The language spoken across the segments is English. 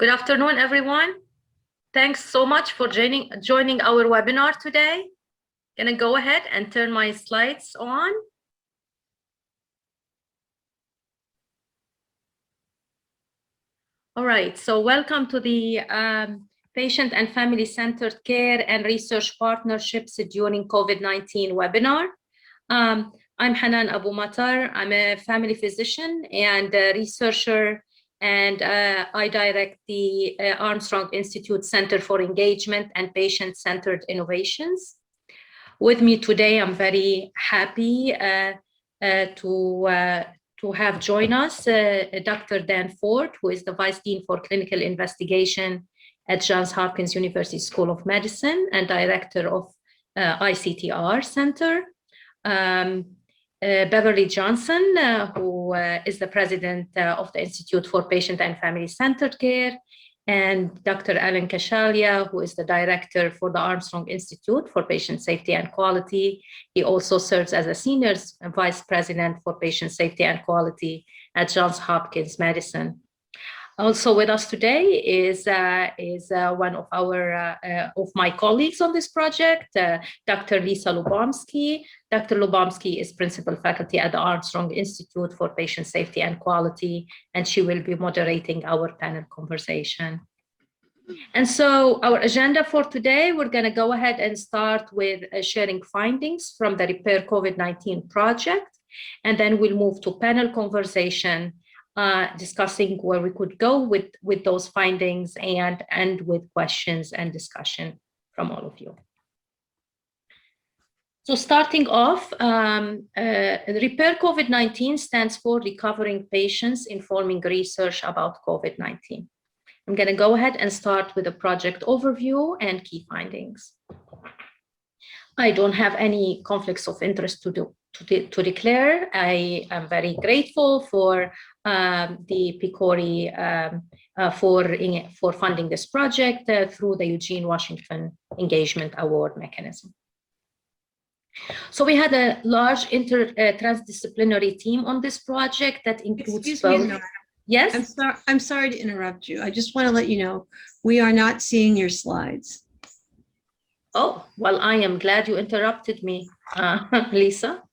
Good afternoon, everyone. Thanks so much for joining our webinar today. Gonna go ahead and turn my slides on. All right, so welcome to the Patient and Family-Centered Care and Research Partnerships during COVID-19 webinar. I'm Hanan Abu Matar. I'm a family physician and a researcher, and I direct the Armstrong Institute Center for Engagement and Patient-Centered Innovations. With me today, I'm very happy to have join us Dr. Dan Ford, who is the Vice Dean for Clinical Investigation at Johns Hopkins University School of Medicine and Director of ICTR Center. Beverly Johnson, who is the President of the Institute for Patient and Family-Centered Care, and Dr. Alan Kashalia, who is the Director for the Armstrong Institute for Patient Safety and Quality. He also serves as a Senior Vice President for Patient Safety and Quality at Johns Hopkins Medicine. Also with us today is one of my colleagues on this project, Dr. Lisa Lubomsky. Dr. Lubomsky is Principal Faculty at the Armstrong Institute for Patient Safety and Quality, and she will be moderating our panel conversation. And so our agenda for today, we're going to go ahead and start with sharing findings from the Repair COVID-19 project, and then we'll move to panel conversation, discussing where we could go with those findings and with questions and discussion from all of you. So starting off, Repair COVID-19 stands for Recovering Patients Informing Research About COVID-19. I'm going to go ahead and start with a project overview and key findings. I don't have any conflicts of interest to declare. I am very grateful for the PCORI for funding this project through the Eugene Washington Engagement Award mechanism. So we had a large transdisciplinary team on this project that includes Excuse me, Yes? I'm sorry to interrupt you. I just want to let you know, we are not seeing your slides. Oh, well, I am glad you interrupted me, Lisa.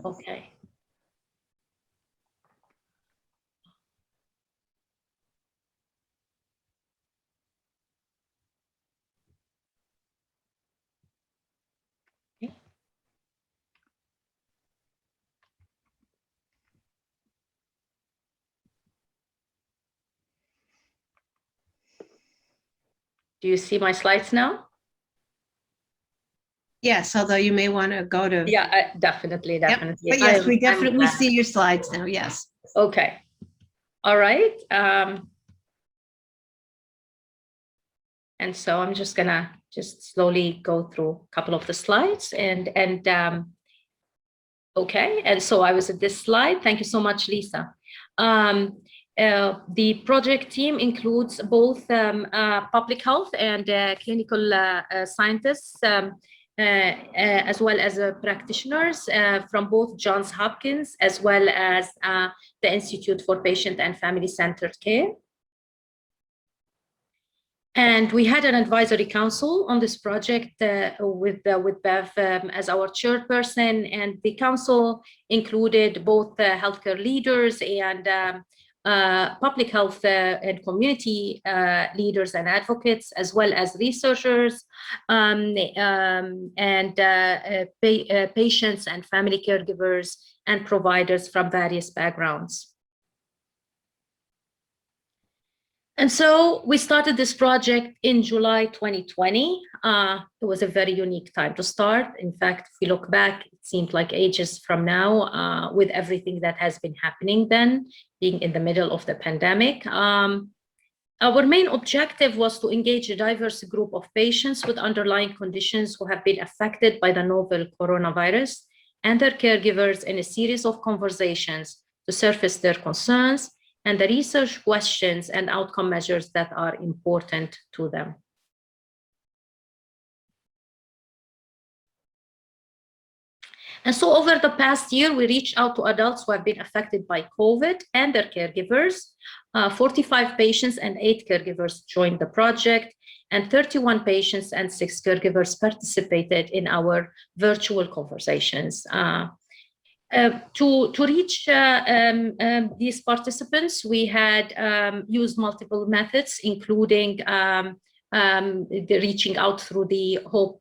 Okay. Do you see my slides now? Yes, although you may want to go to. Yeah, definitely. Yep. But yes, we definitely see your slides now. Yes. Okay. All right. And so I'm just gonna slowly go through a couple of the slides okay. And so I was at this slide. Thank you so much, Lisa. The project team includes both public health and clinical scientists, as well as practitioners from both Johns Hopkins, as well as the Institute for Patient and Family-Centered Care. And we had an advisory council on this project with Bev as our chairperson, and the council included both healthcare leaders and public health and community leaders and advocates, as well as researchers patients and family caregivers and providers from various backgrounds. And so we started this project in July 2020. It was a very unique time to start. In fact, if you look back, it seemed like ages from now with everything that has been happening then, being in the middle of the pandemic. Our main objective was to engage a diverse group of patients with underlying conditions who have been affected by the novel coronavirus and their caregivers in a series of conversations to surface their concerns and the research questions and outcome measures that are important to them. And so over the past year, we reached out to adults who have been affected by COVID and their caregivers. 45 patients and 8 caregivers joined the project, and 31 patients and 6 caregivers participated in our virtual conversations. To reach these participants, we had used multiple methods, including the reaching out through the Hope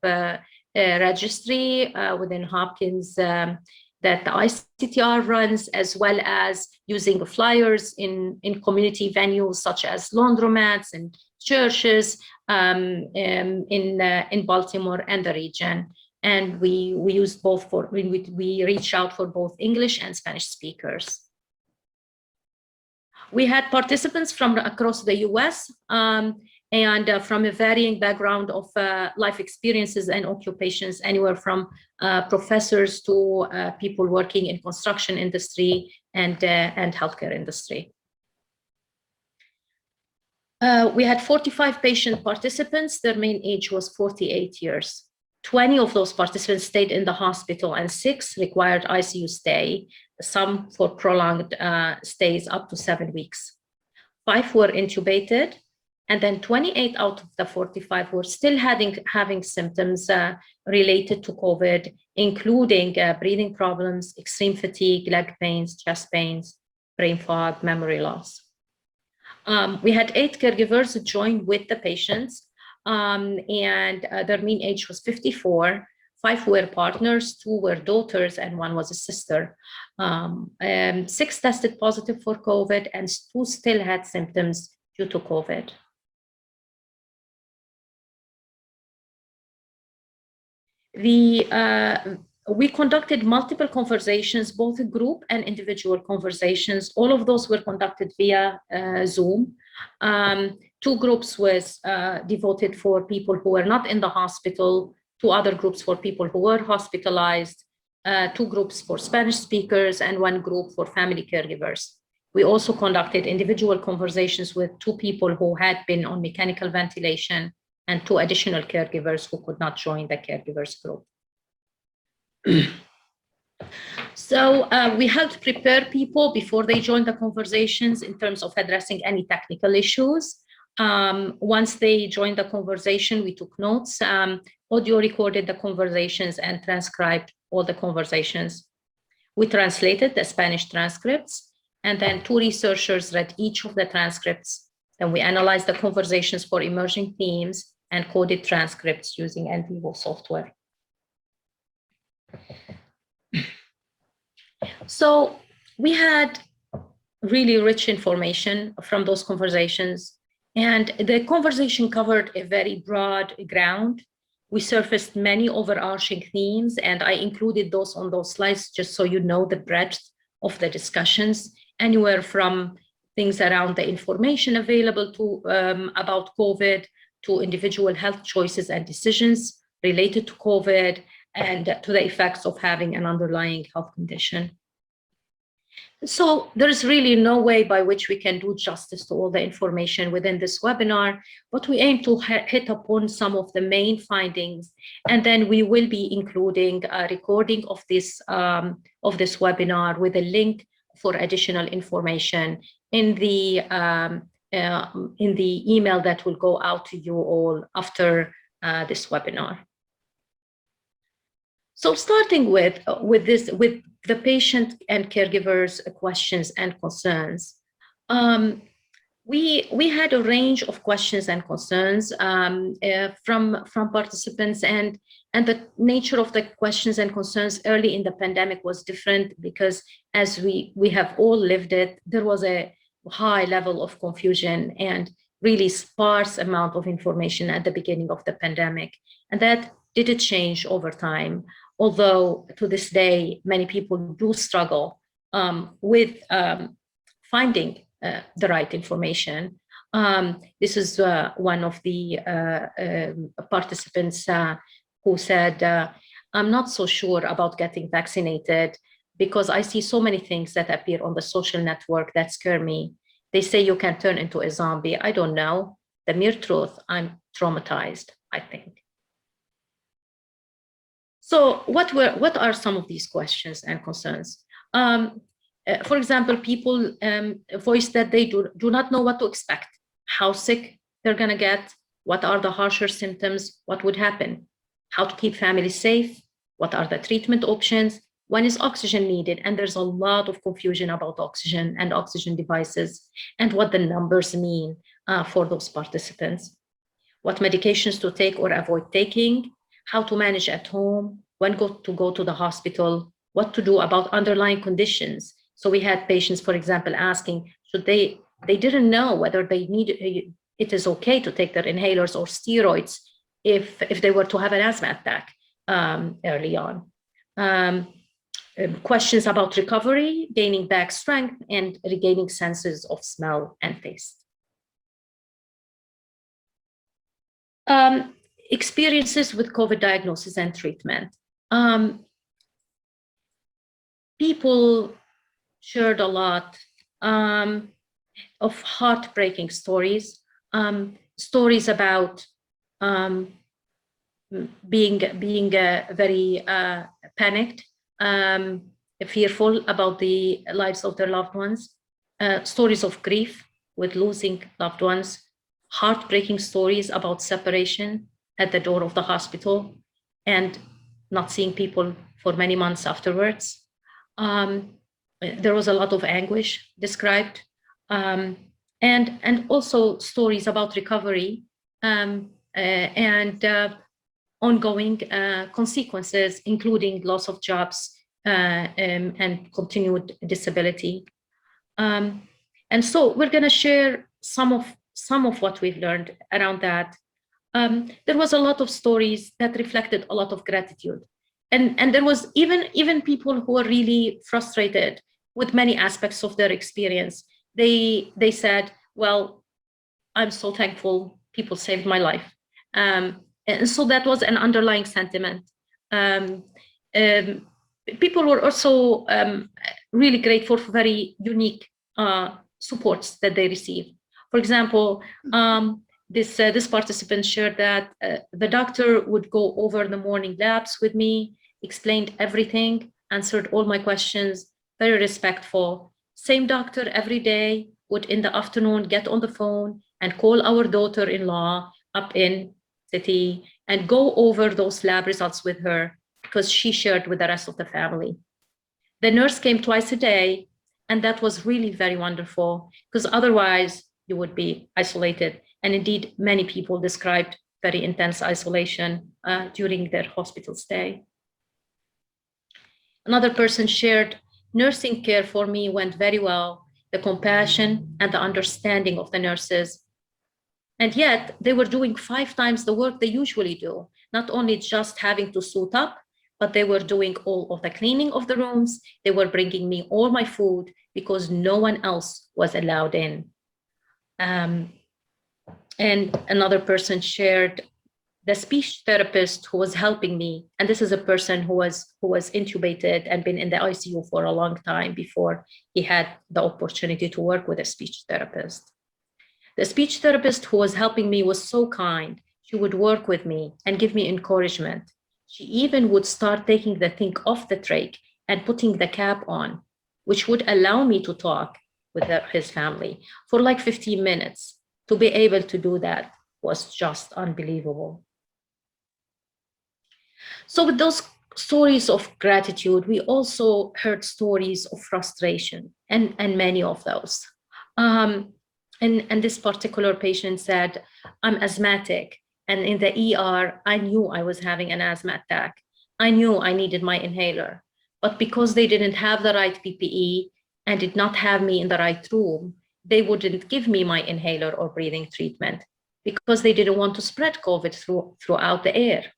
registry within Hopkins that the ICTR runs, as well as using flyers in community venues such as laundromats and churches in Baltimore and the region. And we used both for, we reached out for both English and Spanish speakers. We had participants from across the US and from a varying background of life experiences and occupations, anywhere from professors to people working in construction industry and healthcare industry. We had 45 patient participants. Their mean age was 48 years. 20 of those participants stayed in the hospital and 6 required ICU stay, some for prolonged stays up to 7 weeks. 5 were intubated, and then 28 out of the 45 were still having symptoms related to COVID, including breathing problems, extreme fatigue, leg pains, chest pains, brain fog, memory loss. We had 8 caregivers join with the patients, and their mean age was 54. 5 were partners, 2 were daughters, and 1 was a sister. 6 tested positive for COVID, and 2 still had symptoms due to COVID. We conducted multiple conversations, both group and individual conversations. All of those were conducted via Zoom. 2 groups was devoted for people who were not in the hospital, 2 other groups for people who were hospitalized, 2 groups for Spanish speakers, and 1 group for family caregivers. We also conducted individual conversations with 2 people who had been on mechanical ventilation and 2 additional caregivers who could not join the caregivers group. So we helped prepare people before they joined the conversations in terms of addressing any technical issues. Once they joined the conversation, we took notes, audio recorded the conversations, and transcribed all the conversations. We translated the Spanish transcripts, and then 2 researchers read each of the transcripts. Then we analyzed the conversations for emerging themes and coded transcripts using NVivo software. So we had really rich information from those conversations, and the conversation covered a very broad ground. We surfaced many overarching themes, and I included those on those slides just so you know the breadth of the discussions, anywhere from things around the information available to about COVID, to individual health choices and decisions related to COVID, and to the effects of having an underlying health condition. So there's really no way by which we can do justice to all the information within this webinar, but we aim to hit upon some of the main findings, and then we will be including a recording of this webinar with a link for additional information in the email that will go out to you all after this webinar. So starting with the patient and caregivers' questions and concerns, we had a range of questions and concerns from participants, and the nature of the questions and concerns early in the pandemic was different because, as we have all lived it, there was a high level of confusion and really sparse amount of information at the beginning of the pandemic, and that did change over time. Although to this day, many people do struggle with finding the right information. This is one of the participants who said, I'm not so sure about getting vaccinated because I see so many things that appear on the social network that scare me. They say you can turn into a zombie. I don't know. The mere truth, I'm traumatized, I think. So what are some of these questions and concerns? For example, people voice that they do not know what to expect, how sick they're going to get, what are the harsher symptoms, what would happen, how to keep families safe, what are the treatment options, when is oxygen needed, and there's a lot of confusion about oxygen and oxygen devices and what the numbers mean for those participants, what medications to take or avoid taking, how to manage at home, when to go to the hospital, what to do about underlying conditions. So we had patients, for example, asking, should they didn't know whether they need, it is okay to take their inhalers or steroids if they were to have an asthma attack early on. Questions about recovery, gaining back strength, and regaining senses of smell and taste. Experiences with COVID diagnosis and treatment. People shared a lot of heartbreaking stories, stories about being very panicked, fearful about the lives of their loved ones, stories of grief with losing loved ones, heartbreaking stories about separation at the door of the hospital and not seeing people for many months afterwards. There was a lot of anguish described, and also stories about recovery and ongoing consequences, including loss of jobs and continued disability. And so we're going to share some of what we've learned around that. There was a lot of stories that reflected a lot of gratitude. And there was even people who were really frustrated with many aspects of their experience. They said, well, I'm so thankful people saved my life. And so that was an underlying sentiment. People were also really grateful for very unique supports that they received. For example, this participant shared that the doctor would go over the morning labs with me, explained everything, answered all my questions, very respectful. Same doctor every day would in the afternoon get on the phone and call our daughter-in-law up in city and go over those lab results with her because she shared with the rest of the family. The nurse came twice a day, and that was really very wonderful because otherwise you would be isolated. And indeed, many people described very intense isolation during their hospital stay. Another person shared, nursing care for me went very well, the compassion and the understanding of the nurses. And yet they were doing 5 times the work they usually do, not only just having to suit up, but they were doing all of the cleaning of the rooms. They were bringing me all my food because no one else was allowed in. And another person shared the speech therapist who was helping me, and this is a person who was intubated and been in the ICU for a long time before he had the opportunity to work with a speech therapist. The speech therapist who was helping me was so kind. She would work with me and give me encouragement. She even would start taking the thing off the trach and putting the cap on, which would allow me to talk with his family for like 15 minutes. To be able to do that was just unbelievable. So with those stories of gratitude, we also heard stories of frustration and many of those. And this particular patient said, I'm asthmatic. And in the ER, I knew I was having an asthma attack. I knew I needed my inhaler. But because they didn't have the right PPE and did not have me in the right room, they wouldn't give me my inhaler or breathing treatment because they didn't want to spread COVID throughout the air.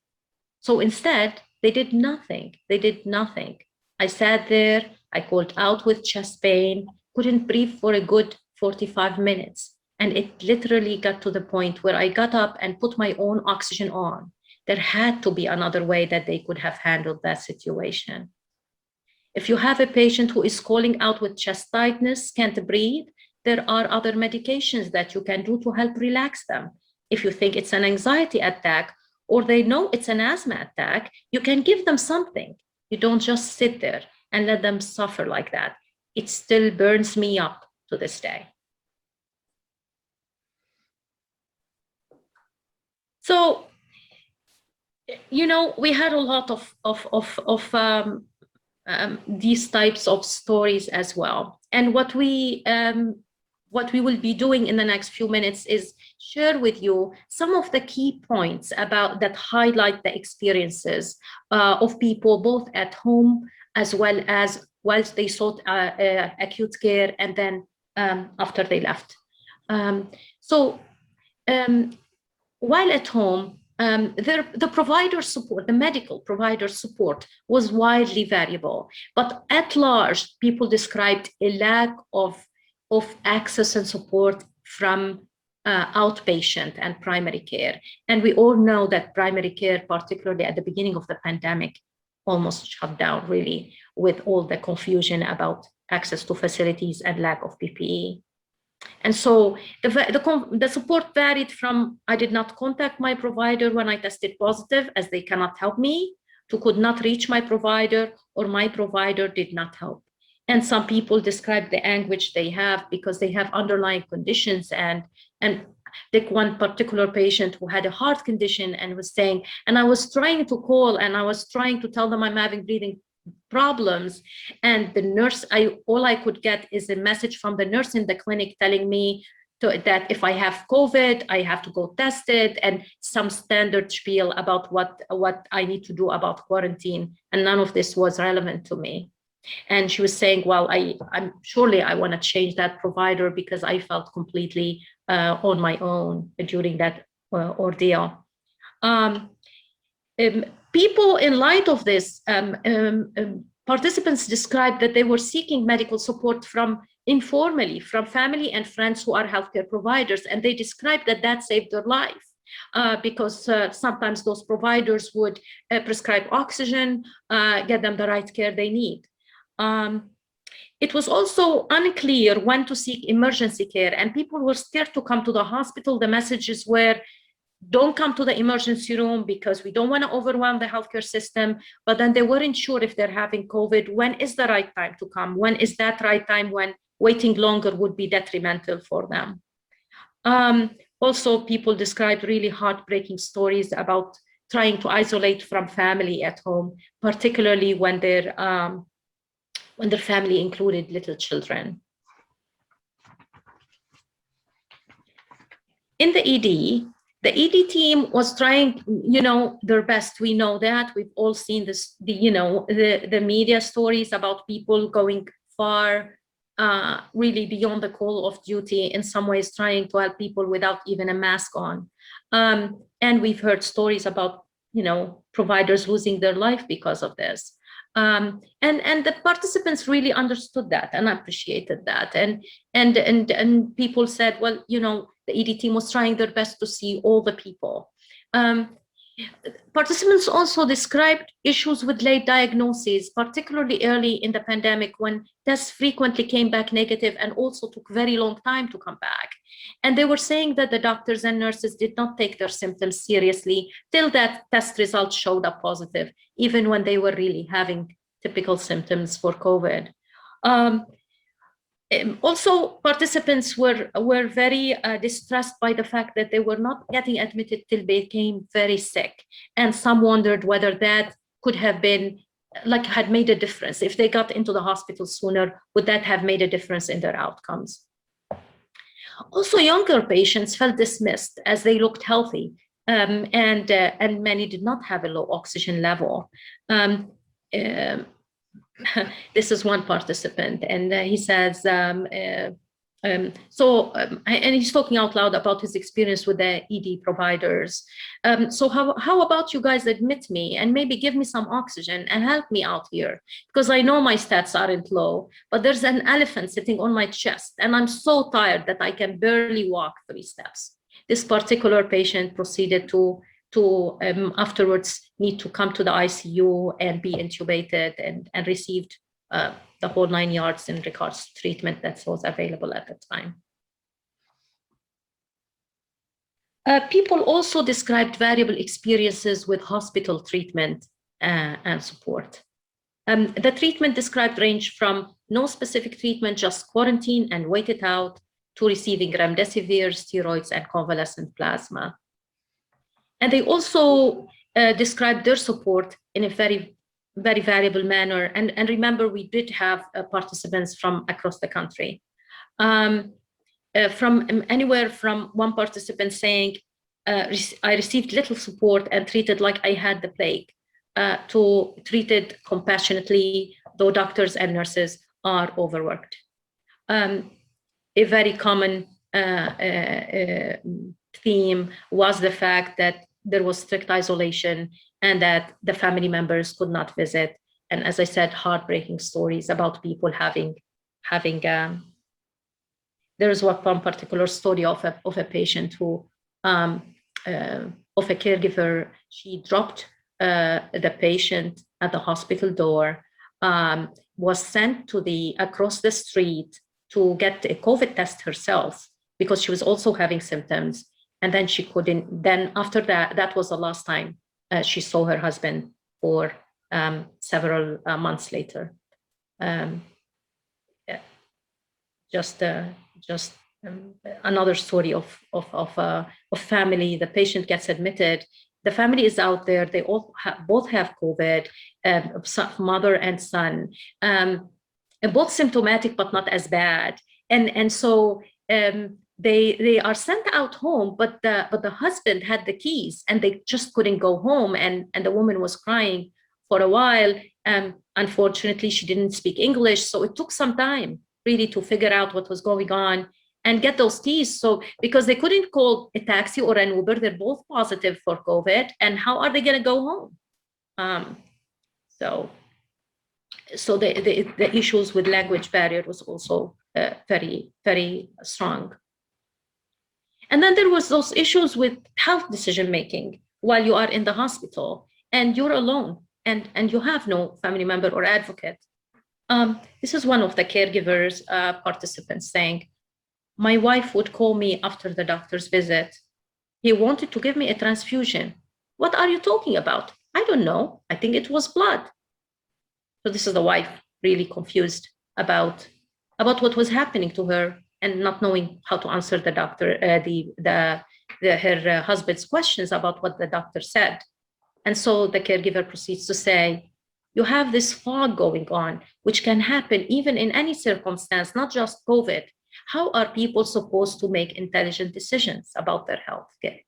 So instead, they did nothing. They did nothing. I sat there, I called out with chest pain, couldn't breathe for a good 45 minutes. And it literally got to the point where I got up and put my own oxygen on. There had to be another way that they could have handled that situation. If you have a patient who is calling out with chest tightness, can't breathe, there are other medications that you can do to help relax them. If you think it's an anxiety attack, or they know it's an asthma attack, you can give them something. You don't just sit there and let them suffer like that. It still burns me up to this day. So, you know, we had a lot of these types of stories as well. And what we will be doing in the next few minutes is share with you some of the key points about that highlight the experiences of people both at home as well as whilst they sought acute care and then after they left. While at home, the provider support, the medical provider support was widely variable, but at large, people described a lack of access and support from outpatient and primary care. And we all know that primary care, particularly at the beginning of the pandemic, almost shut down really with all the confusion about access to facilities and lack of PPE. And so the support varied from, I did not contact my provider when I tested positive as they cannot help me, to could not reach my provider, or my provider did not help. And some people describe the anguish they have because they have underlying conditions. And like one particular patient who had a heart condition and was saying, and I was trying to call and I was trying to tell them I'm having breathing problems, and the nurse, all I could get is a message from the nurse in the clinic telling me that if I have COVID, I have to go test it, and some standard spiel about what I need to do about quarantine, and none of this was relevant to me. And she was saying, well, I'm surely I want to change that provider because I felt completely on my own during that ordeal. People, in light of this, participants described that they were seeking medical support informally from family and friends who are healthcare providers, and they described that saved their life because sometimes those providers would prescribe oxygen, get them the right care they need. It was also unclear when to seek emergency care, and people were scared to come to the hospital. The messages were, don't come to the emergency room because we don't want to overwhelm the healthcare system. But then they weren't sure if they're having COVID, when is the right time to come? When is that right time when waiting longer would be detrimental for them? Also, people described really heartbreaking stories about trying to isolate from family at home, particularly when their family included little children. In the ED, the ED team was trying, their best. We know that. We've all seen this, the media stories about people going far, really beyond the call of duty, in some ways trying to help people without even a mask on. And we've heard stories about, providers losing their life because of this. And the participants really understood that and appreciated that. And people said, well, the ED team was trying their best to see all the people. Participants also described issues with late diagnoses, particularly early in the pandemic when tests frequently came back negative and also took very long time to come back. And they were saying that the doctors and nurses did not take their symptoms seriously till that test results showed up positive, even when they were really having typical symptoms for COVID. Also, participants were very distressed by the fact that they were not getting admitted till they became very sick. And some wondered whether that could have been, had made a difference. If they got into the hospital sooner, would that have made a difference in their outcomes? Also, younger patients felt dismissed as they looked healthy, and many did not have a low oxygen level. This is one participant, and he says, and he's talking out loud about his experience with the ED providers. So how about you guys admit me and maybe give me some oxygen and help me out here? Because I know my stats aren't low, but there's an elephant sitting on my chest and I'm so tired that I can barely walk 3 steps. This particular patient proceeded to afterwards need to come to the ICU and be intubated and received the whole 9 yards in regards to treatment that was available at the time. People also described variable experiences with hospital treatment and support. The treatment described ranged from no specific treatment, just quarantine and wait it out, to receiving remdesivir, steroids, and convalescent plasma. And they also described their support in a very, very variable manner. And remember, we did have participants from across the country. From anywhere from one participant saying, I received little support and treated like I had the plague, to treated compassionately, though doctors and nurses are overworked. A very common theme was the fact that there was strict isolation and that the family members could not visit. And as I said, heartbreaking stories about people having there is one particular story of a patient who, of a caregiver, she dropped the patient at the hospital door, was sent to across the street to get a COVID test herself because she was also having symptoms. And then she couldn't, then after that was the last time she saw her husband for several months later. Just another story of family. The patient gets admitted. The family is out there. They all both have COVID, mother and son, and both symptomatic but not as bad. And so they are sent out home, but the husband had the keys and they just couldn't go home. And the woman was crying for a while. Unfortunately, she didn't speak English, so it took some time really to figure out what was going on and get those keys. So because they couldn't call a taxi or an Uber, they're both positive for COVID. And how are they going to go home? So the issues with language barrier was also very, very strong. And then there was those issues with health decision-making while you are in the hospital and you're alone and you have no family member or advocate. This is one of the caregivers, participants saying, my wife would call me after the doctor's visit. He wanted to give me a transfusion. What are you talking about? I don't know. I think it was blood. So this is the wife really confused about what was happening to her and not knowing how to answer the doctor, her husband's questions about what the doctor said. And so the caregiver proceeds to say, you have this fog going on, which can happen even in any circumstance, not just COVID. How are people supposed to make intelligent decisions about their health care?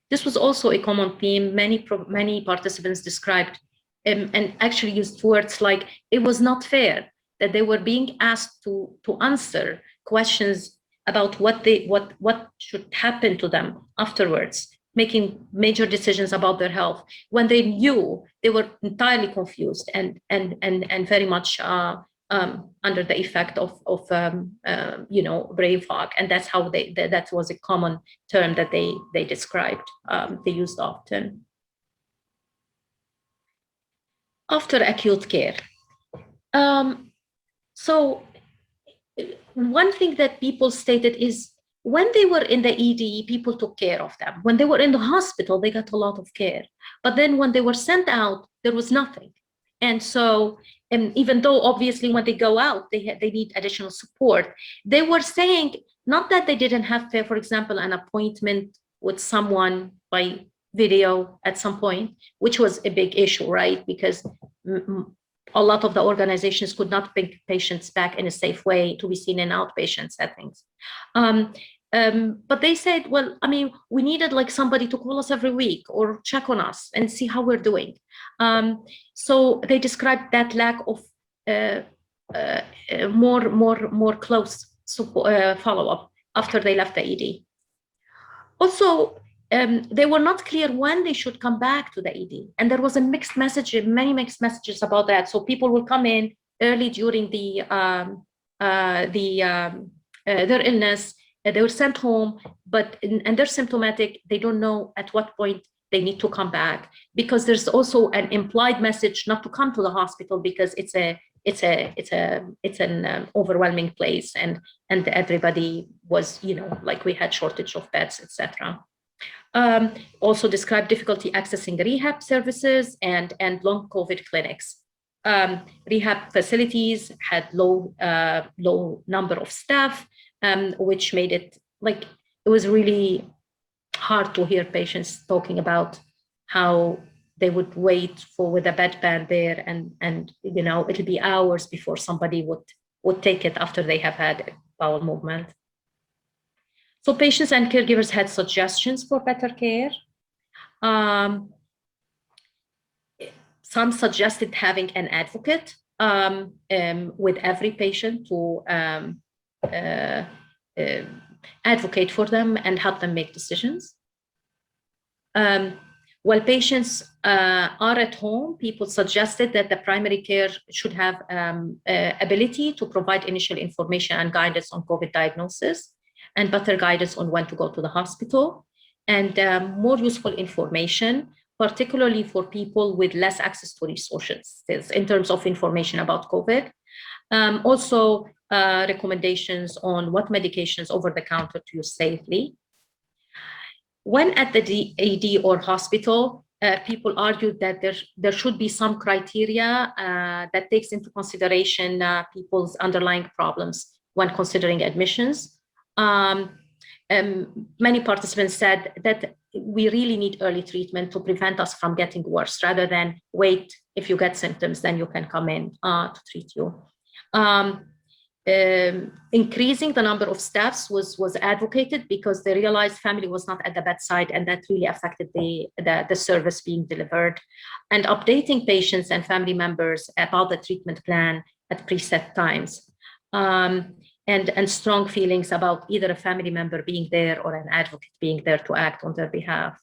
This was also a common theme. Many participants described and actually used words like it was not fair that they were being asked to answer questions about what should happen to them afterwards, making major decisions about their health when they knew they were entirely confused and very much under the effect of brain fog. And that's how that was a common term that they described, they used often. After acute care. So one thing that people stated is when they were in the ED, people took care of them. When they were in the hospital, they got a lot of care. But then when they were sent out, there was nothing. And so, even though obviously when they go out, they need additional support, they were saying not that they didn't have, for example, an appointment with someone by video at some point, which was a big issue, right? Because a lot of the organizations could not bring patients back in a safe way to be seen in outpatient settings. But they said, well, I mean, we needed like somebody to call us every week or check on us and see how we're doing. So they described that lack of more close follow-up after they left the ED. Also, they were not clear when they should come back to the ED. And there was a mixed message, many mixed messages about that. So people will come in early during their illness, they were sent home, and they're symptomatic. They don't know at what point they need to come back, because there's also an implied message not to come to the hospital because it's an overwhelming place, and everybody was, like we had shortage of beds, etc. Also described difficulty accessing rehab services and long COVID clinics. Rehab facilities had low number of staff, which made it like it was really hard to hear patients talking about how they would wait for with a bedpan there, and you know it'll be hours before somebody would take it after they have had bowel movement. So patients and caregivers had suggestions for better care. Some suggested having an advocate with every patient to advocate for them and help them make decisions. While patients are at home, people suggested that the primary care should have ability to provide initial information and guidance on COVID diagnosis, and better guidance on when to go to the hospital, and more useful information, particularly for people with less access to resources in terms of information about COVID. Also, recommendations on what medications over the counter to use safely. When at the ED or hospital, people argued that there should be some criteria that takes into consideration people's underlying problems when considering admissions. Many participants said that we really need early treatment to prevent us from getting worse, rather than wait, if you get symptoms, then you can come in to treat you. Increasing the number of staffs was advocated because they realized family was not at the bedside, and that really affected the service being delivered. And updating patients and family members about the treatment plan at preset times. And strong feelings about either a family member being there or an advocate being there to act on their behalf.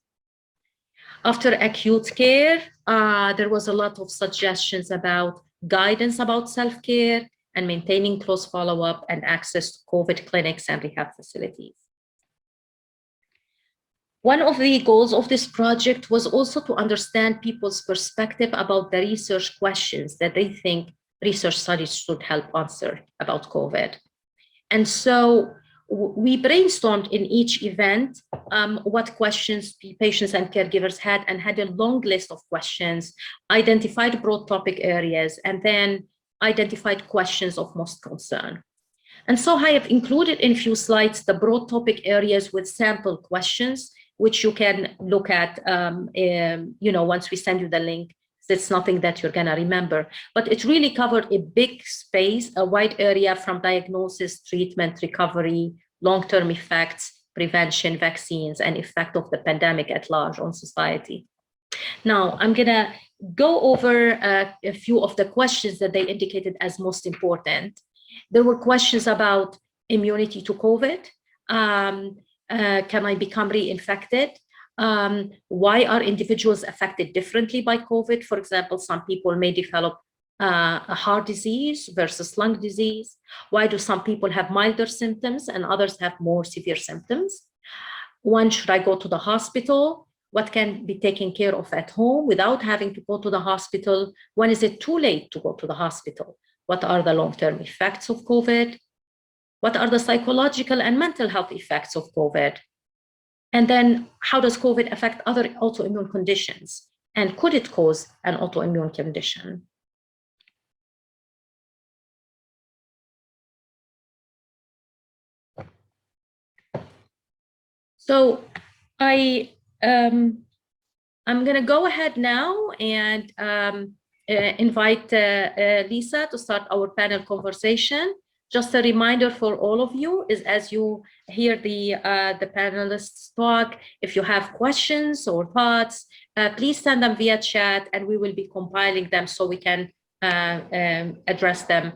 After acute care, there was a lot of suggestions about guidance about self-care and maintaining close follow-up and access to COVID clinics and rehab facilities. One of the goals of this project was also to understand people's perspective about the research questions that they think research studies should help answer about COVID. And so we brainstormed in each event what questions patients and caregivers had, and had a long list of questions, identified broad topic areas, and then identified questions of most concern. And so I have included in a few slides the broad topic areas with sample questions, which you can look at once we send you the link. It's nothing that you're gonna remember, but it really covered a big space, a wide area from diagnosis, treatment, recovery, long-term effects, prevention, vaccines, and effect of the pandemic at large on society. Now, I'm gonna go over a few of the questions that they indicated as most important. There were questions about immunity to COVID. Can I become reinfected? Why are individuals affected differently by COVID? For example, some people may develop a heart disease versus lung disease. Why do some people have milder symptoms and others have more severe symptoms? When should I go to the hospital? What can be taken care of at home without having to go to the hospital? When is it too late to go to the hospital? What are the long-term effects of COVID? What are the psychological and mental health effects of COVID? And then how does COVID affect other autoimmune conditions? And could it cause an autoimmune condition? So I'm gonna go ahead now and invite Lisa to start our panel conversation. Just a reminder for all of you is, as you hear the panelists talk, if you have questions or thoughts, please send them via chat, and we will be compiling them so we can address them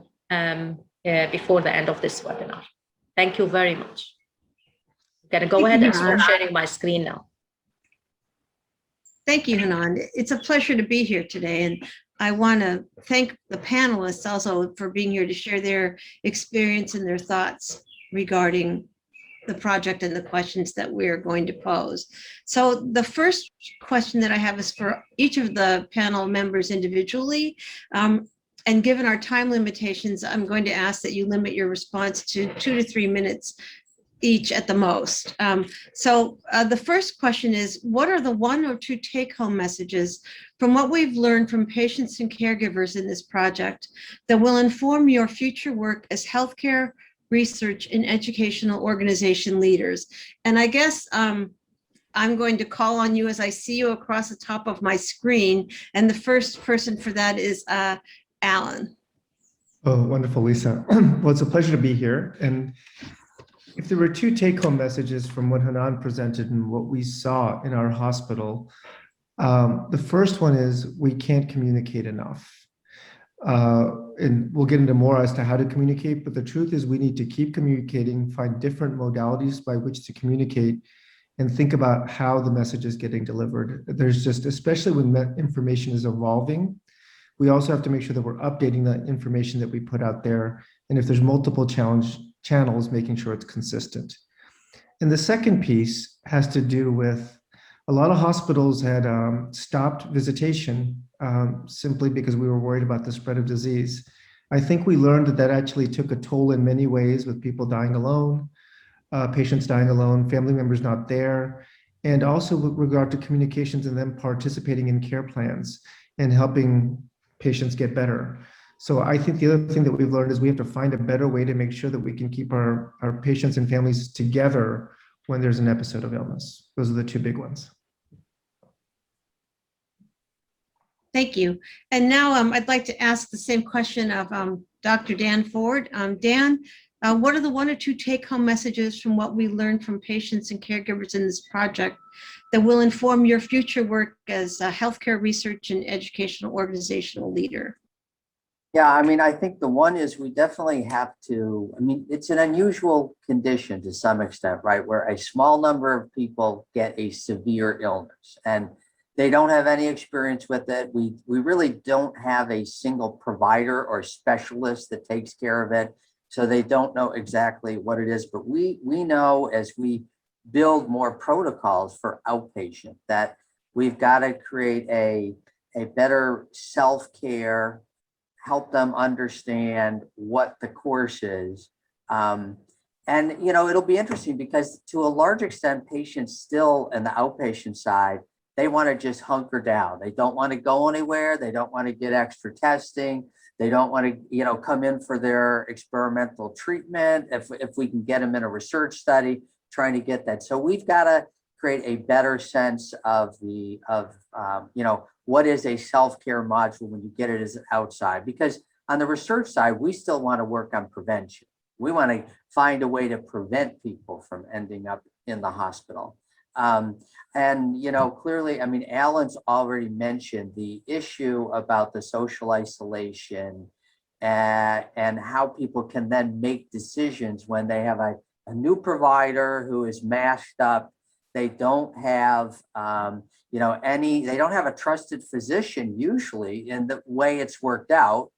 before the end of this webinar. Thank you very much. I'm gonna go ahead and start sharing my screen now. Thank you, Hanan. It's a pleasure to be here today. And I want to thank the panelists also for being here to share their experience and their thoughts regarding the project and the questions that we're going to pose. So the first question that I have is for each of the panel members individually. And given our time limitations, I'm going to ask that you limit your response to 2 to 3 minutes each at the most. So the first question is, what are the 1 or 2 take-home messages from what we've learned from patients and caregivers in this project that will inform your future work as healthcare, research, and educational organization leaders? And I guess I'm going to call on you as I see you across the top of my screen. And the first person for that is Alan. Oh, wonderful, Lisa. Well, it's a pleasure to be here. And if there were 2 take-home messages from what Hanan presented and what we saw in our hospital, the first one is we can't communicate enough. And we'll get into more as to how to communicate, but the truth is we need to keep communicating, find different modalities by which to communicate, and think about how the message is getting delivered. There's just, especially when information is evolving, we also have to make sure that we're updating the information that we put out there. And if there's multiple channels, making sure it's consistent. And the second piece has to do with a lot of hospitals had stopped visitation simply because we were worried about the spread of disease. I think we learned that actually took a toll in many ways, with people dying alone, patients dying alone, family members not there, and also with regard to communications and them participating in care plans and helping patients get better. So I think the other thing that we've learned is we have to find a better way to make sure that we can keep our patients and families together when there's an episode of illness. Those are the 2 big ones. Thank you. And now I'd like to ask the same question of Dr. Dan Ford. Dan, what are the 1 or 2 take-home messages from what we learned from patients and caregivers in this project that will inform your future work as a healthcare research and educational organizational leader? Yeah, I mean, I think the one is we definitely have to, I mean, it's an unusual condition to some extent, right? Where a small number of people get a severe illness and they don't have any experience with it. We really don't have a single provider or specialist that takes care of it. So they don't know exactly what it is, but we know as we build more protocols for outpatient that we've got to create a better self-care, help them understand what the course is. And, you know, it'll be interesting because to a large extent, patients still in the outpatient side, they want to just hunker down. They don't want to go anywhere. They don't want to get extra testing. They don't want to, you know, come in for their experimental treatment. If we can get them in a research study, trying to get that. So we've got to create a better sense of you know, what is a self-care module when you get it as outside? Because on the research side, we still want to work on prevention. We want to find a way to prevent people from ending up in the hospital. And, you know, clearly, I mean, Alan's already mentioned the issue about the social isolation and how people can then make decisions when they have a new provider who is masked up. They don't have, you know, they don't have a trusted physician usually in the way it's worked out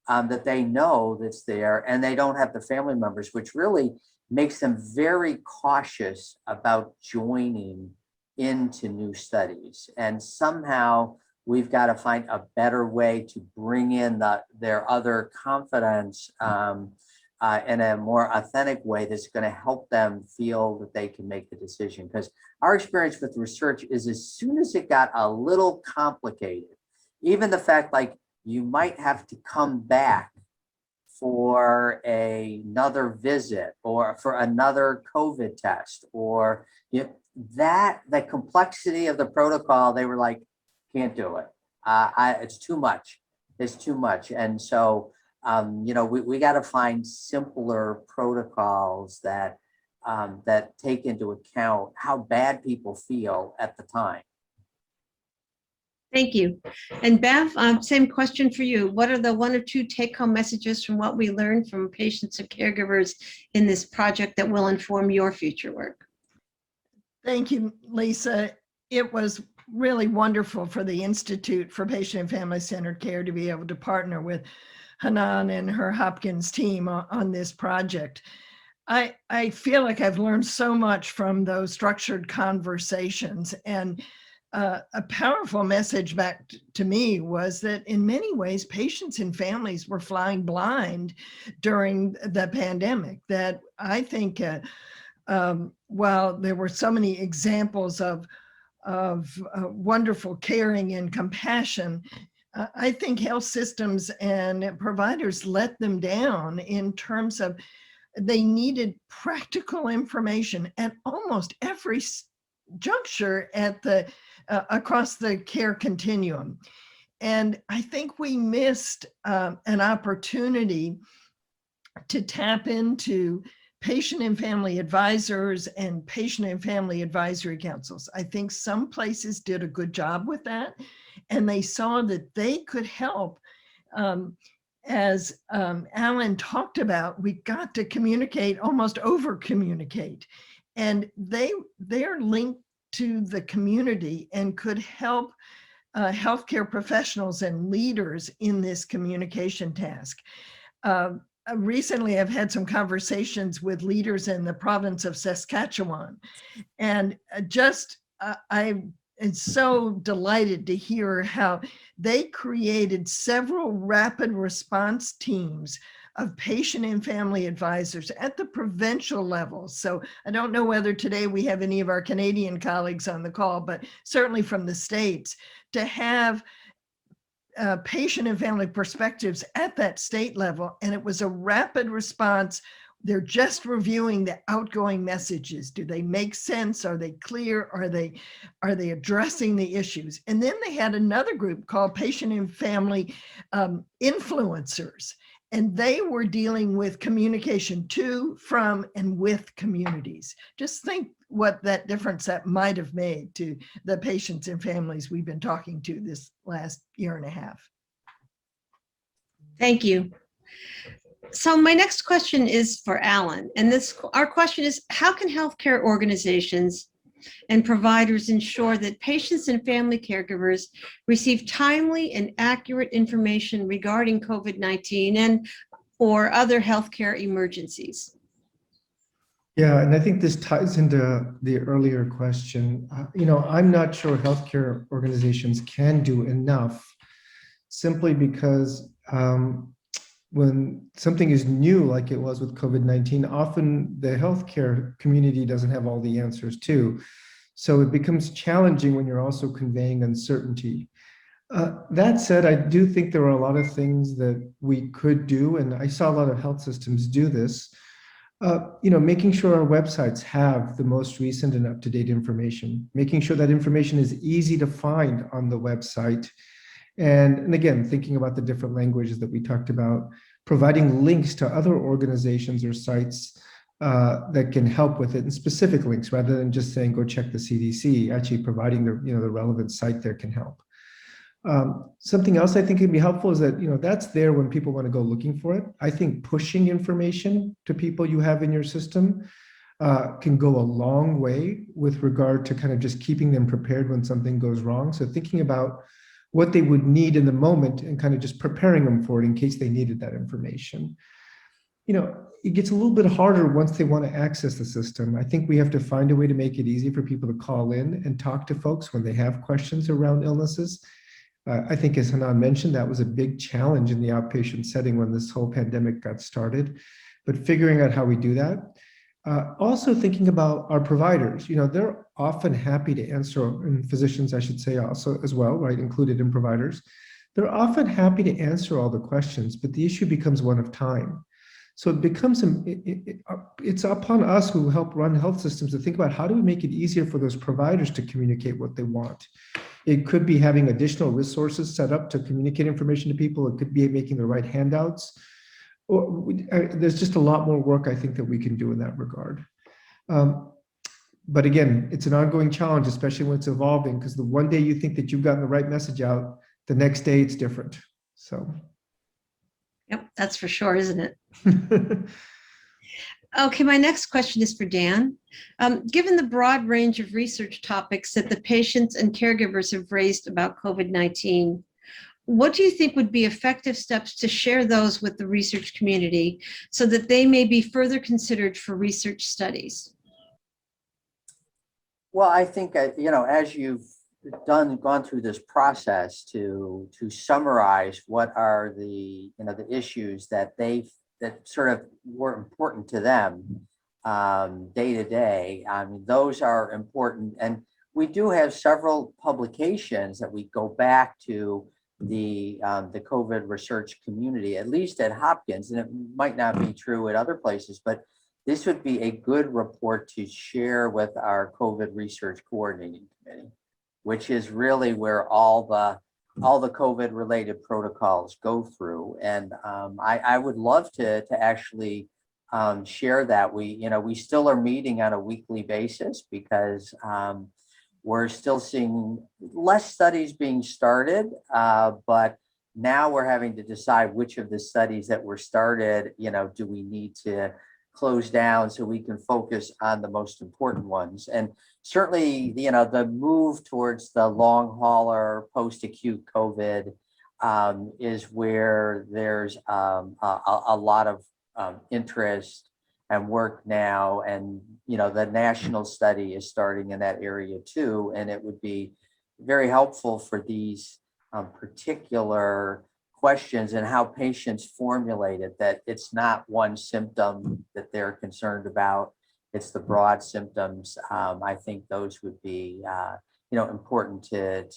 that they know that's there, and they don't have the family members, which really makes them very cautious about joining into new studies. And somehow we've got to find a better way to bring in their other confidence in a more authentic way that's going to help them feel that they can make the decision. Because our experience with research is as soon as it got a little complicated, even the fact like you might have to come back for another visit or for another COVID test, or the complexity of the protocol, they were like, can't do it. It's too much. It's too much. And so, you know, we got to find simpler protocols that take into account how bad people feel at the time. Thank you. And Bev, same question for you. What are the 1 or 2 take-home messages from what we learned from patients and caregivers in this project that will inform your future work? Thank you, Lisa. It was really wonderful for the Institute for Patient and Family Centered Care to be able to partner with Hanan and her Hopkins team on this project. I feel like I've learned so much from those structured conversations, and a powerful message back to me was that in many ways, patients and families were flying blind during the pandemic, that I think while there were so many examples of wonderful caring and compassion, I think health systems and providers let them down in terms of they needed practical information at almost every juncture at the across the care continuum. And I think we missed an opportunity to tap into patient and family advisors and patient and family advisory councils. I think some places did a good job with that, and they saw that they could help. As Alan talked about, we got to communicate, almost over communicate, and they're linked to the community and could help healthcare professionals and leaders in this communication task. Recently, I've had some conversations with leaders in the province of Saskatchewan, and I'm so delighted to hear how they created several rapid response teams of patient and family advisors at the provincial level. So I don't know whether today we have any of our Canadian colleagues on the call, but certainly from the States, to have patient and family perspectives at that state level. And it was a rapid response. They're just reviewing the outgoing messages. Do they make sense? Are they clear? Are they addressing the issues? And then they had another group called patient and family influencers. And they were dealing with communication to, from, and with communities. Just think what that difference that might have made to the patients and families we've been talking to this last year and a half. Thank you. So my next question is for Alan. And our question is, how can healthcare organizations and providers ensure that patients and family caregivers receive timely and accurate information regarding COVID-19 and or other healthcare emergencies? Yeah, and I think this ties into the earlier question. I'm not sure healthcare organizations can do enough, simply because when something is new, like it was with COVID-19, often the healthcare community doesn't have all the answers too. So it becomes challenging when you're also conveying uncertainty. That said, I do think there are a lot of things that we could do, and I saw a lot of health systems do this. Making sure our websites have the most recent and up-to-date information, making sure that information is easy to find on the website. And again, thinking about the different languages that we talked about, providing links to other organizations or sites that can help with it, and specific links rather than just saying, go check the CDC, actually providing the relevant site there can help. Something else I think can be helpful is that, that's there when people want to go looking for it. I think pushing information to people you have in your system can go a long way with regard to kind of just keeping them prepared when something goes wrong. So thinking about what they would need in the moment and kind of just preparing them for it in case they needed that information. It gets a little bit harder once they want to access the system. I think we have to find a way to make it easy for people to call in and talk to folks when they have questions around illnesses. I think, as Hanan mentioned, that was a big challenge in the outpatient setting when this whole pandemic got started, but figuring out how we do that. Also thinking about our providers, they're often happy to answer, and physicians, I should say also as well, right, included in providers. They're often happy to answer all the questions, but the issue becomes one of time. So it becomes, it's upon us who help run health systems to think about how do we make it easier for those providers to communicate what they want. It could be having additional resources set up to communicate information to people. It could be making the right handouts. There's just a lot more work I think that we can do in that regard. But again, it's an ongoing challenge, especially when it's evolving, because the one day you think that you've gotten the right message out, the next day it's different. So. Yep, that's for sure, isn't it? Okay, my next question is for Dan. Given the broad range of research topics that the patients and caregivers have raised about COVID-19, what do you think would be effective steps to share those with the research community so that they may be further considered for research studies? Well, I think, as you've gone through this process to summarize what are the issues that sort of were important to them, day to day. I mean, those are important. And we do have several publications that we go back to the COVID research community, at least at Hopkins, and it might not be true at other places, but this would be a good report to share with our COVID research coordinating committee, which is really where all the COVID related protocols go through. And I would love to actually share that. We still are meeting on a weekly basis because we're still seeing less studies being started, but now we're having to decide which of the studies that were started, do we need to close down so we can focus on the most important ones. And certainly, the move towards the long hauler post-acute COVID is where there's a lot of interest and work now. And, the national study is starting in that area too. And it would be very helpful for these particular questions and how patients formulate it, that it's not one symptom that they're concerned about, it's the broad symptoms. I think those would be, important to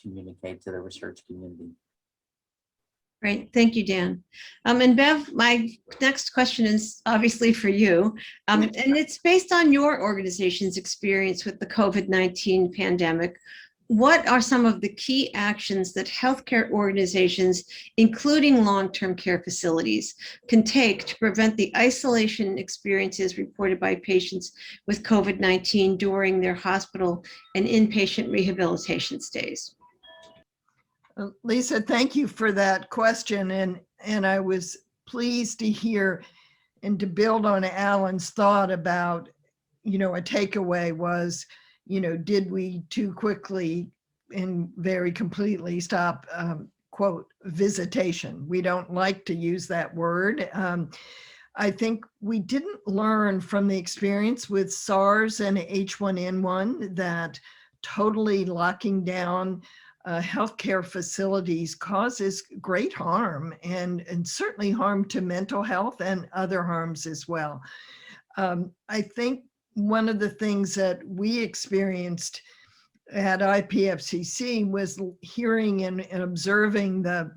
communicate to the research community. Great, thank you, Dan. And Bev, my next question is obviously for you, and it's based on your organization's experience with the COVID-19 pandemic. What are some of the key actions that healthcare organizations, including long-term care facilities, can take to prevent the isolation experiences reported by patients with COVID-19 during their hospital and inpatient rehabilitation stays? Lisa, thank you for that question. And I was pleased to hear and to build on Alan's thought about, a takeaway was, did we too quickly and very completely stop, quote, visitation? We don't like to use that word. I think we didn't learn from the experience with SARS and H1N1 that totally locking down healthcare facilities causes great harm and certainly harm to mental health and other harms as well. I think one of the things that we experienced at IPFCC was hearing and observing that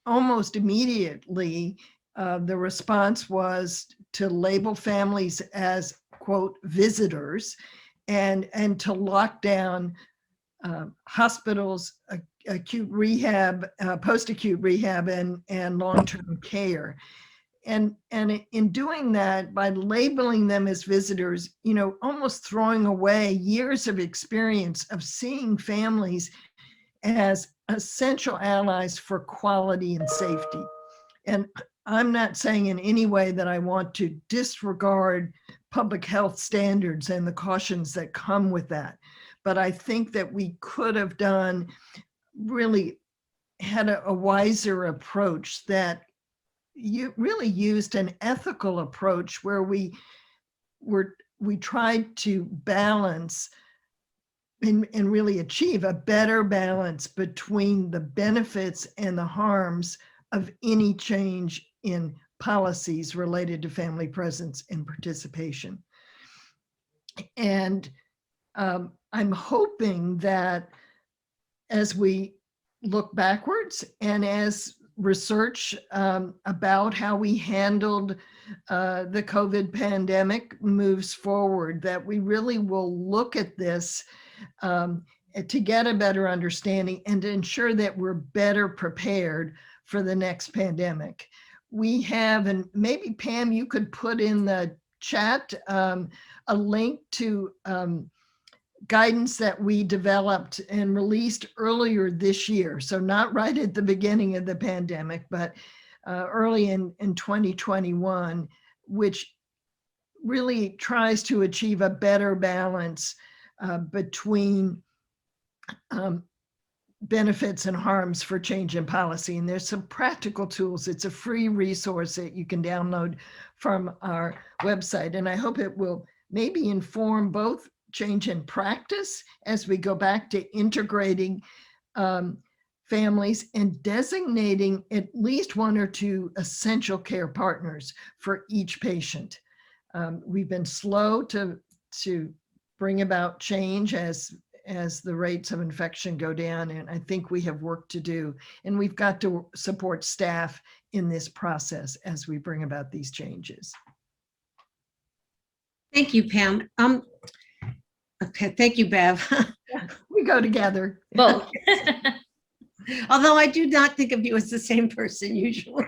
almost immediately the response was to label families as, quote, visitors, and to lock down hospitals, acute rehab, post-acute rehab, and long-term care. And in doing that, by labeling them as visitors, almost throwing away years of experience of seeing families as essential allies for quality and safety. And I'm not saying in any way that I want to disregard public health standards and the cautions that come with that. But I think that we could have really had a wiser approach that you really used an ethical approach where we tried to balance and really achieve a better balance between the benefits and the harms of any change in policies related to family presence and participation. And I'm hoping that as we look backwards and as research about how we handled the COVID pandemic moves forward, that we really will look at this to get a better understanding and to ensure that we're better prepared for the next pandemic. We have, and maybe Pam, you could put in the chat a link to guidance that we developed and released earlier this year. So not right at the beginning of the pandemic, but early in 2021, which really tries to achieve a better balance between benefits and harms for change in policy. And there's some practical tools. It's a free resource that you can download from our website. And I hope it will maybe inform both change in practice as we go back to integrating families and designating at least one or two essential care partners for each patient. We've been slow to bring about change as the rates of infection go down, and I think we have work to do. And we've got to support staff in this process as we bring about these changes. Thank you, Pam. Okay, thank you, Bev. We go together. Both. Although I do not think of you as the same person usually.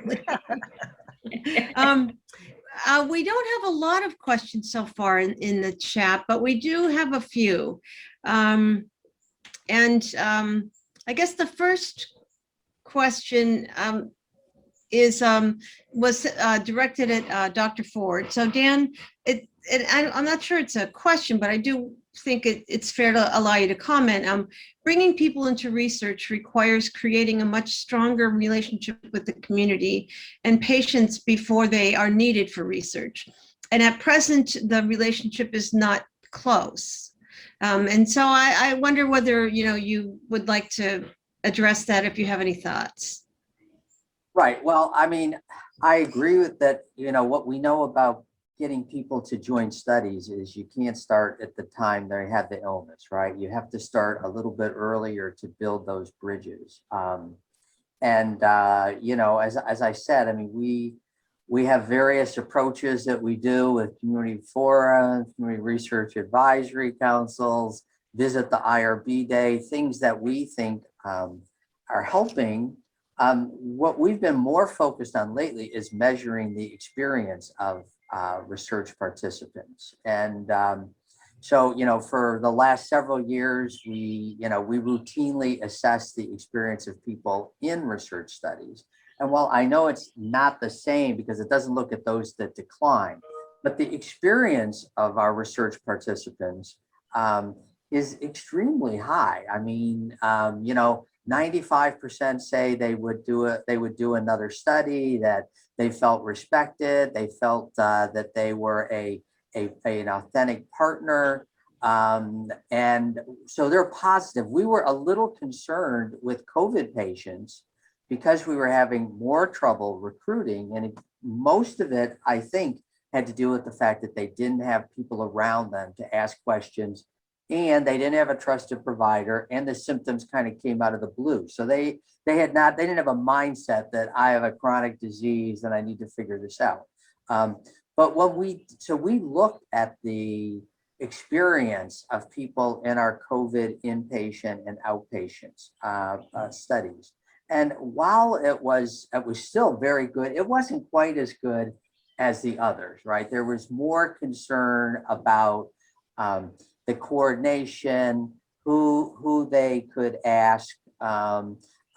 We don't have a lot of questions so far in the chat, but we do have a few. I guess the first question was directed at Dr. Ford. So Dan, I'm not sure it's a question, but I do think it's fair to allow you to comment. Bringing people into research requires creating a much stronger relationship with the community and patients before they are needed for research. And at present, the relationship is not close. And so I wonder whether, you would like to address that if you have any thoughts. Right. Well, I mean, I agree with that. What we know about getting people to join studies is you can't start at the time they have the illness, right? You have to start a little bit earlier to build those bridges. As I said, I mean, we have various approaches that we do with community forums, community research advisory councils, visit the IRB day, things that we think are helping. What we've been more focused on lately is measuring the experience of research participants. And for the last several years, we routinely assess the experience of people in research studies. And while I know it's not the same because it doesn't look at those that decline, but the experience of our research participants is extremely high. I mean, 95% say they would do another study, that they felt respected, they felt that they were an authentic partner, and so they're positive. We were a little concerned with COVID patients because we were having more trouble recruiting, and most of it, I think, had to do with the fact that they didn't have people around them to ask questions, and they didn't have a trusted provider, and the symptoms kind of came out of the blue. So they didn't have a mindset that I have a chronic disease and I need to figure this out. But we looked at the experience of people in our COVID inpatient and outpatients studies. And while it was still very good, it wasn't quite as good as the others, right? There was more concern about the coordination, who they could ask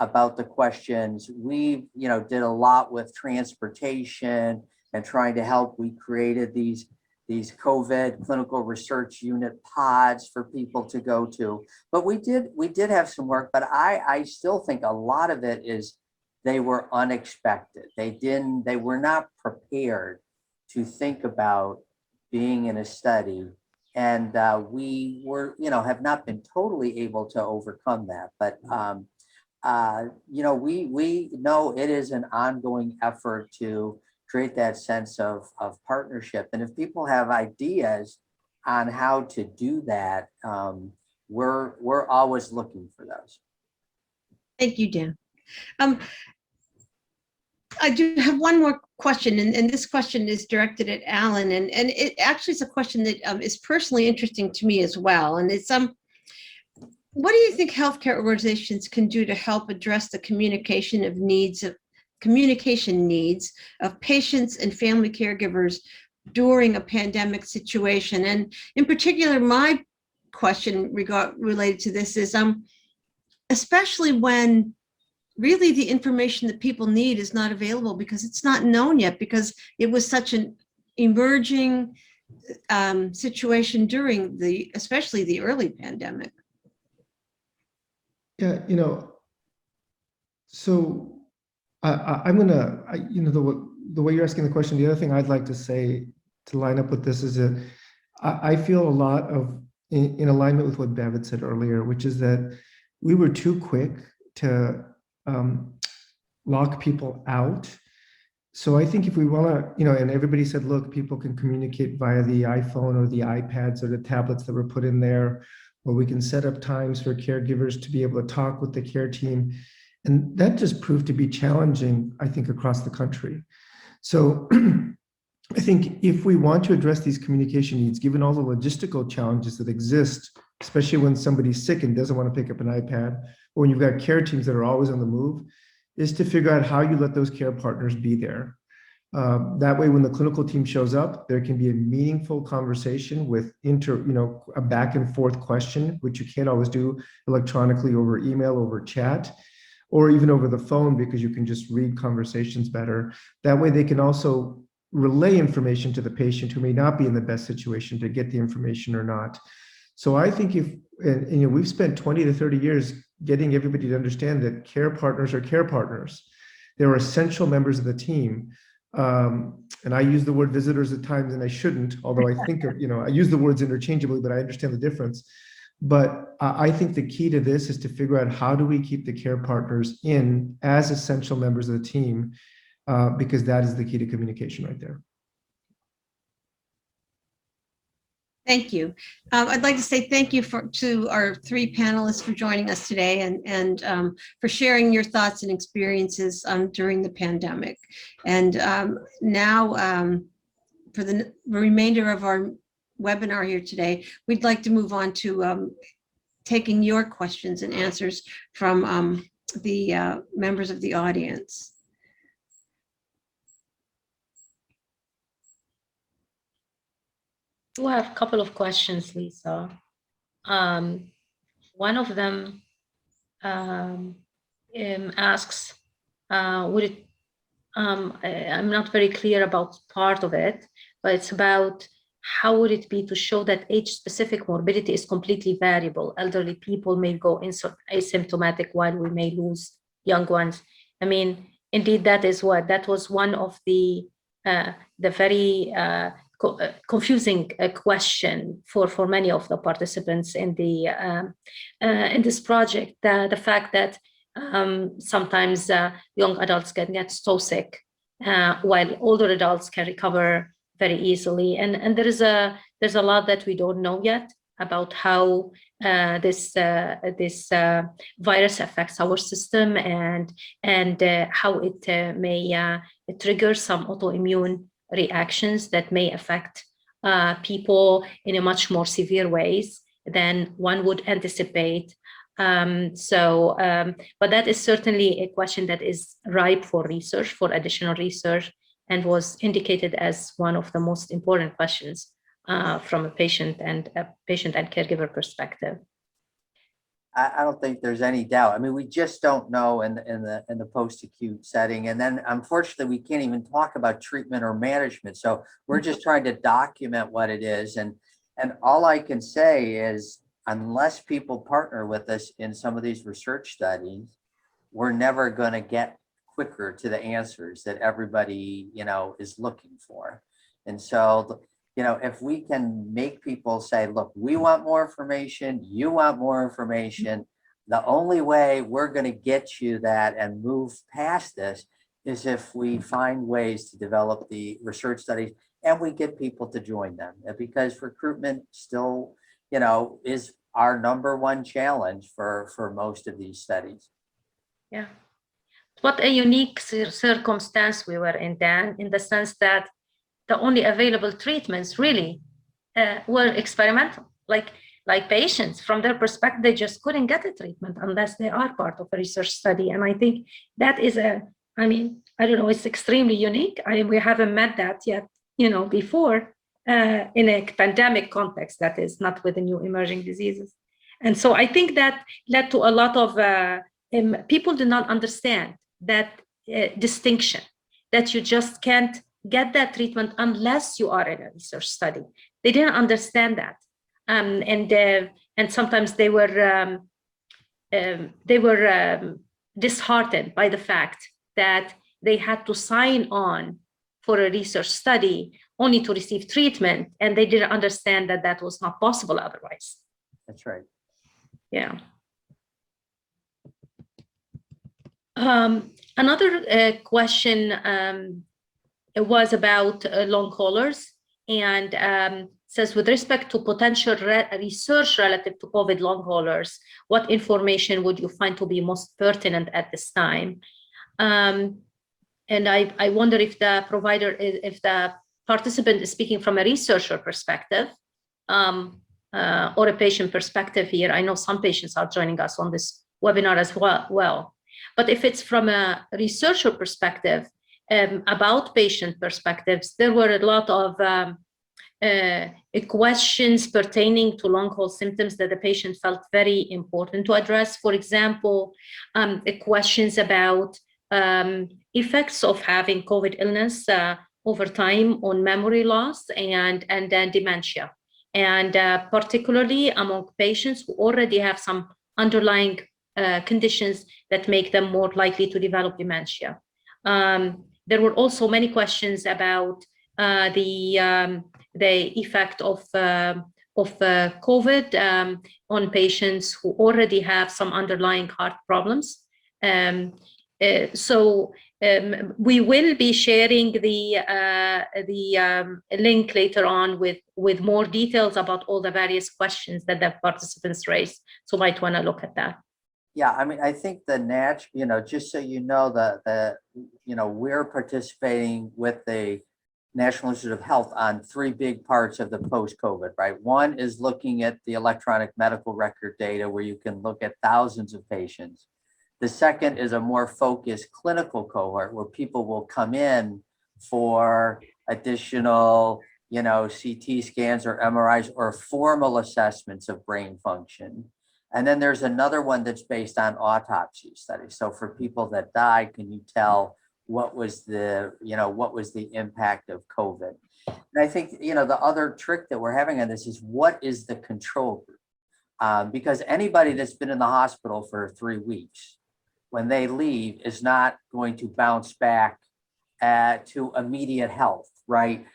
about the questions. We, did a lot with transportation and trying to help. We created these COVID clinical research unit pods for people to go to. But we did have some work, but I still think a lot of it is they were unexpected. They were not prepared to think about being in a study. And we were, have not been totally able to overcome that. But, we know it is an ongoing effort to create that sense of partnership. And if people have ideas on how to do that, we're always looking for those. Thank you, Dan. I do have one more question, and this question is directed at Alan, and it actually is a question that is personally interesting to me as well. And it's what do you think healthcare organizations can do to help address the communication needs of patients and family caregivers during a pandemic situation? And in particular, my question related to this is especially when really the information that people need is not available because it's not known yet, because it was such an emerging situation during especially the early pandemic. Yeah, so I'm gonna, the way you're asking the question, the other thing I'd like to say to line up with this is that I feel a lot of in alignment with what Bev said earlier, which is that we were too quick to lock people out. So I think if we want to, and everybody said, look, people can communicate via the iPhone or the iPads or the tablets that were put in there, or we can set up times for caregivers to be able to talk with the care team. And that just proved to be challenging, I think, across the country. So I think if we want to address these communication needs, given all the logistical challenges that exist, especially when somebody's sick and doesn't want to pick up an iPad, or when you've got care teams that are always on the move, is to figure out how you let those care partners be there. That way, when the clinical team shows up, there can be a meaningful conversation with a back and forth question, which you can't always do electronically over email, over chat, or even over the phone, because you can just read conversations better. That way, they can also relay information to the patient who may not be in the best situation to get the information or not. So I think we've spent 20 to 30 years getting everybody to understand that care partners are care partners. They're essential members of the team. And I use the word visitors at times, and I shouldn't, although I think I use the words interchangeably, but I understand the difference. But I think the key to this is to figure out how do we keep the care partners in as essential members of the team, because that is the key to communication right there. Thank you. I'd like to say thank you to our three panelists for joining us today and for sharing your thoughts and experiences during the pandemic. And now for the remainder of our webinar here today, we'd like to move on to taking your questions and answers from the members of the audience. We have a couple of questions, Lisa. One of them asks, I'm not very clear about part of it, but it's about how would it be to show that age-specific morbidity is completely variable? Elderly people may go asymptomatic while we may lose young ones. I mean, indeed, that was one of the very confusing question for many of the participants in this project. The fact that sometimes young adults can get so sick, while older adults can recover very easily, and there's a lot that we don't know yet about how this virus affects our system and how it may trigger some autoimmune reactions that may affect people in a much more severe ways than one would anticipate. But that is certainly a question that is ripe for research, for additional research, and was indicated as one of the most important questions from a patient and caregiver perspective. I don't think there's any doubt. I mean, we just don't know in the post-acute setting. And then unfortunately, we can't even talk about treatment or management. So we're just trying to document what it is. And all I can say is, unless people partner with us in some of these research studies, we're never going to get quicker to the answers that everybody, is looking for. And so, if we can make people say, look, we want more information, you want more information, the only way we're going to get you that and move past this is if we find ways to develop the research studies and we get people to join them, because recruitment still, is our #1 challenge for most of these studies. Yeah. What a unique circumstance we were in, Dan, in the sense that the only available treatments really were experimental. Like patients, from their perspective, they just couldn't get a treatment unless they are part of a research study. And I think that is I don't know, it's extremely unique. We haven't met that yet, before in a pandemic context, that is, not with the new emerging diseases. And so I think that led to a lot of people do not understand that distinction, that you just can't get that treatment unless you are in a research study. They didn't understand that, and sometimes they were disheartened by the fact that they had to sign on for a research study only to receive treatment, and they didn't understand that that was not possible otherwise. That's right. Yeah. Another question it was about long haulers, and says, with respect to potential research relative to COVID long haulers, what information would you find to be most pertinent at this time? And I wonder if the provider, if the participant is speaking from a researcher perspective or a patient perspective here. I know some patients are joining us on this webinar as well. But if it's from a researcher perspective, about patient perspectives, there were a lot of questions pertaining to long haul symptoms that the patient felt very important to address. For example, questions about effects of having COVID illness over time on memory loss and then dementia, and particularly among patients who already have some underlying conditions that make them more likely to develop dementia. There were also many questions about the effect of COVID on patients who already have some underlying heart problems. So we will be sharing the link later on with more details about all the various questions that the participants raised. So might want to look at that. Yeah, I mean, I think the just so you know, we're participating with the National Institute of Health on 3 big parts of the post-COVID, right? One is looking at the electronic medical record data where you can look at thousands of patients. The second is a more focused clinical cohort where people will come in for additional, CT scans or MRIs or formal assessments of brain function. And then there's another one that's based on autopsy studies. So for people that die, can you tell what was the impact of COVID? And I think, the other trick that we're having on this is what is the control group? Because anybody that's been in the hospital for 3 weeks, when they leave, is not going to bounce back to immediate health, right?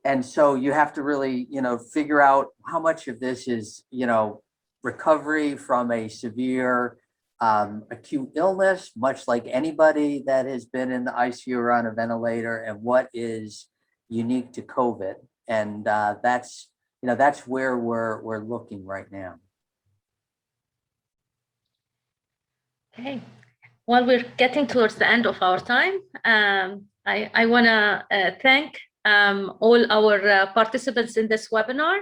And so you have to really, figure out how much of this is, recovery from a severe acute illness, much like anybody that has been in the ICU or on a ventilator, and what is unique to COVID. And that's where we're looking right now. Okay. Well, we're getting towards the end of our time. I want to thank all our participants in this webinar.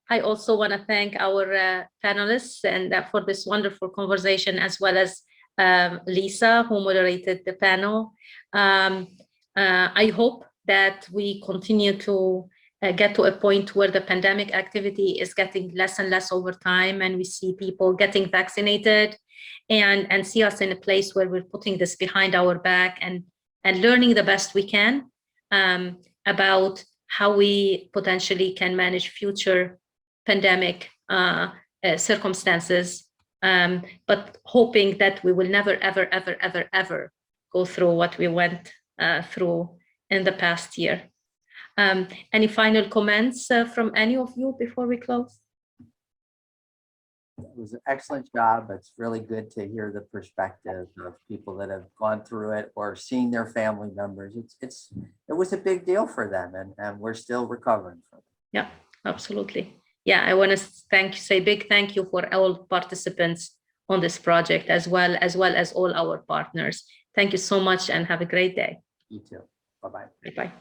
I also want to thank our panelists and for this wonderful conversation, as well as Lisa, who moderated the panel. I hope that we continue to get to a point where the pandemic activity is getting less and less over time, and we see people getting vaccinated and see us in a place where we're putting this behind our back and learning the best we can about how we potentially can manage future pandemic circumstances, but hoping that we will never, ever, ever, ever, ever go through what we went through in the past year. Any final comments from any of you before we close? It was an excellent job. It's really good to hear the perspective of people that have gone through it or seen their family members. It was a big deal for them, and we're still recovering from it. Yeah, absolutely. Yeah, I want to say big thank you for all participants on this project, as well as all our partners. Thank you so much, and have a great day. You too. Bye-bye. Bye-bye.